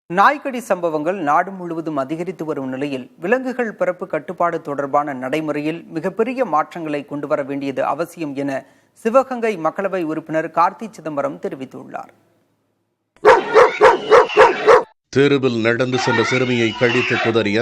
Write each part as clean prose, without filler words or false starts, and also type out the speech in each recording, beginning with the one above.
நாய்க்கடி சம்பவங்கள் நாடு முழுவதும் அதிகரித்து வரும் நிலையில் விலங்குகள் பிறப்பு கட்டுப்பாடு தொடர்பான நடைமுறையில் மிகப்பெரிய மாற்றங்களை கொண்டுவர வேண்டியது அவசியம் என சிவகங்கை மக்களவை உறுப்பினர் கார்த்தி சிதம்பரம் தெரிவித்துள்ளார். தெருவில் நடந்து சென்ற சிறுமியை கடித்து குதறிய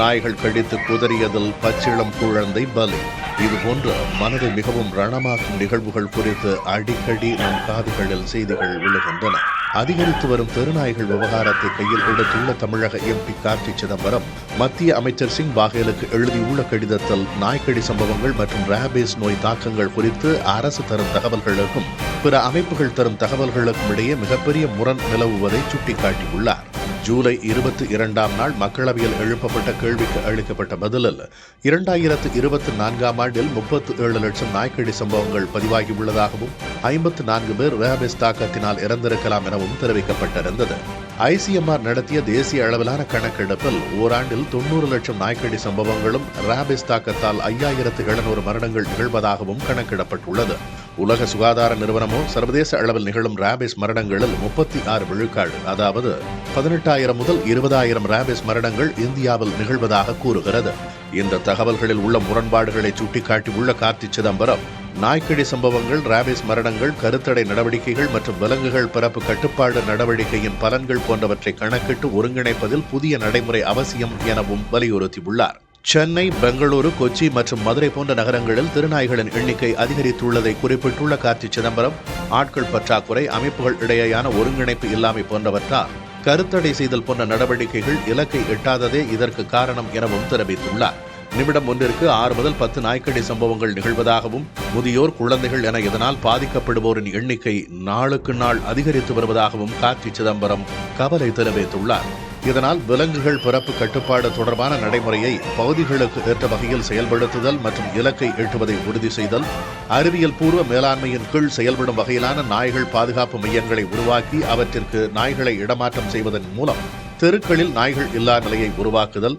நாய்கள் கடித்து குதறியதில் பச்சிளம் குழந்தை பலி. இதுபோன்ற மனதை மிகவும் ரணமாக்கும் நிகழ்வுகள் குறித்து அடிக்கடி நம் காதுகளில் செய்திகள் விழுகின்றன. அதிகரித்து வரும் தெருநாய்கள் விவகாரத்தை கையில் எடுத்துள்ள தமிழக எம்பி கார்த்தி சிதம்பரம் மத்திய அமைச்சர் சிங் பாகேலுக்கு எழுதியுள்ள கடிதத்தில் நாய்க்கடி சம்பவங்கள் மற்றும் ரேபீஸ் நோய் தாக்கங்கள் குறித்து அரசு தரும் தகவல்களுக்கும் பிற அமைப்புகள் தரும் தகவல்களுக்கும் இடையே மிகப்பெரிய முரண் நிலவுவதை சுட்டிக்காட்டியுள்ளார். ஜூலை 22ஆம் நாள் மக்களவையில் எழுப்பப்பட்ட கேள்விக்கு அளிக்கப்பட்ட பதிலில் 2024ஆம் ஆண்டில் 37 லட்சம் நாய்க்கடி சம்பவங்கள் பதிவாகியுள்ளதாகவும் 54 பேர் ரேபீஸ் தாக்கத்தினால் இறந்திருக்கலாம் எனவும் தெரிவிக்கப்பட்டிருந்தது. ICMR நடத்திய தேசிய அளவிலான கணக்கெடுப்பில் ஓராண்டில் 90 லட்சம் நாய்க்கடி சம்பவங்களும் ரேபீஸ் தாக்கத்தால் 5700 மரணங்கள் நிகழ்வதாகவும் கணக்கிடப்பட்டுள்ளது. உலக சுகாதார நிறுவனமோ சர்வதேச அளவில் நிகழும் ரேபீஸ் மரணங்களில் 36 விழுக்காடு, அதாவது 18,000 முதல் 20,000 ரேபீஸ் மரணங்கள் இந்தியாவில் நிகழ்வதாக கூறுகிறது. இந்த தகவல்களில் உள்ள முரண்பாடுகளை சுட்டிக்காட்டியுள்ள கார்த்தி சிதம்பரம், நாய்க்கடி சம்பவங்கள், ரேபீஸ் மரணங்கள், கருத்தடை நடவடிக்கைகள் மற்றும் விலங்குகள் பிறப்பு கட்டுப்பாடு நடவடிக்கையின் பலன்கள் போன்றவற்றை கணக்கிட்டு ஒருங்கிணைப்பதில் புதிய நடைமுறை அவசியம் எனவும் வலியுறுத்தியுள்ளார். சென்னை, பெங்களூரு, கொச்சி மற்றும் மதுரை போன்ற நகரங்களில் திருநாய்களின் எண்ணிக்கை அதிகரித்துள்ளதை குறிப்பிட்டுள்ள கார்த்தி சிதம்பரம், ஆட்கள் பற்றாக்குறை, அமைப்புகள் இடையேயான ஒருங்கிணைப்பு இல்லாமை போன்றவற்றால் கருத்தடை செய்தல் போன்ற நடவடிக்கைகள் இலக்கை எட்டாததே இதற்கு காரணம் எனவும் தெரிவித்துள்ளார். நிமிடம் ஒன்றிற்கு 6 முதல் 10 நாய்க்கடி சம்பவங்கள் நிகழ்வதாகவும் முதியோர், குழந்தைகள் என இதனால் பாதிக்கப்படுவோரின் எண்ணிக்கை நாளுக்கு நாள் அதிகரித்து வருவதாகவும் கார்த்தி சிதம்பரம் கவலை தெரிவித்துள்ளார். இதனால் விலங்குகள் பிறப்பு கட்டுப்பாடு தொடர்பான நடைமுறையை பகுதிகளுக்கு ஏற்ற வகையில் செயல்படுத்துதல் மற்றும் இலக்கை எட்டுவதை உறுதி செய்தல், அறிவியல் பூர்வ மேலாண்மையின் கீழ் செயல்படும் வகையிலான நாய்கள் பாதுகாப்பு மையங்களை உருவாக்கி அவற்றிற்கு நாய்களை இடமாற்றம் செய்வதன் மூலம் தெருக்களில் நாய்கள் இல்லா நிலையை உருவாக்குதல்,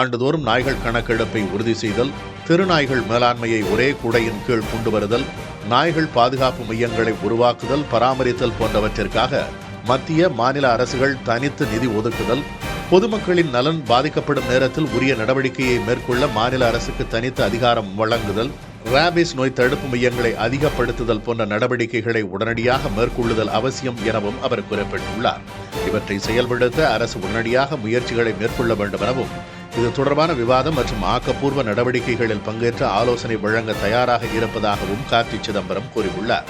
ஆண்டுதோறும் நாய்கள் கணக்கெடுப்பை உறுதி செய்தல், தெருநாய்கள் மேலாண்மையை ஒரே கூடையின் கீழ் கொண்டு வருதல், நாய்கள் பாதுகாப்பு மையங்களை உருவாக்குதல், பராமரித்தல் போன்றவற்றிற்காக மத்திய, மாநில அரசுகள் தனித்து நிதி ஒதுக்குதல், பொதுமக்களின் நலன் பாதிக்கப்படும் நேரத்தில் உரிய நடவடிக்கையை மேற்கொள்ள மாநில அரசுக்கு தனித்த அதிகாரம் வழங்குதல், ரேபீஸ் நோய் தடுப்பு மையங்களை அதிகப்படுத்துதல் போன்ற நடவடிக்கைகளை உடனடியாக மேற்கொள்ளுதல் அவசியம் எனவும் அவர் குறிப்பிட்டுள்ளார். இவற்றை செயல்படுத்த அரசு உடனடியாக முயற்சிகளை மேற்கொள்ள வேண்டும் எனவும், இது தொடர்பான விவாதம் மற்றும் ஆக்கப்பூர்வ நடவடிக்கைகளில் பங்கேற்ற ஆலோசனை வழங்க தயாராக இருப்பதாகவும் கார்த்தி சிதம்பரம் கூறியுள்ளார்.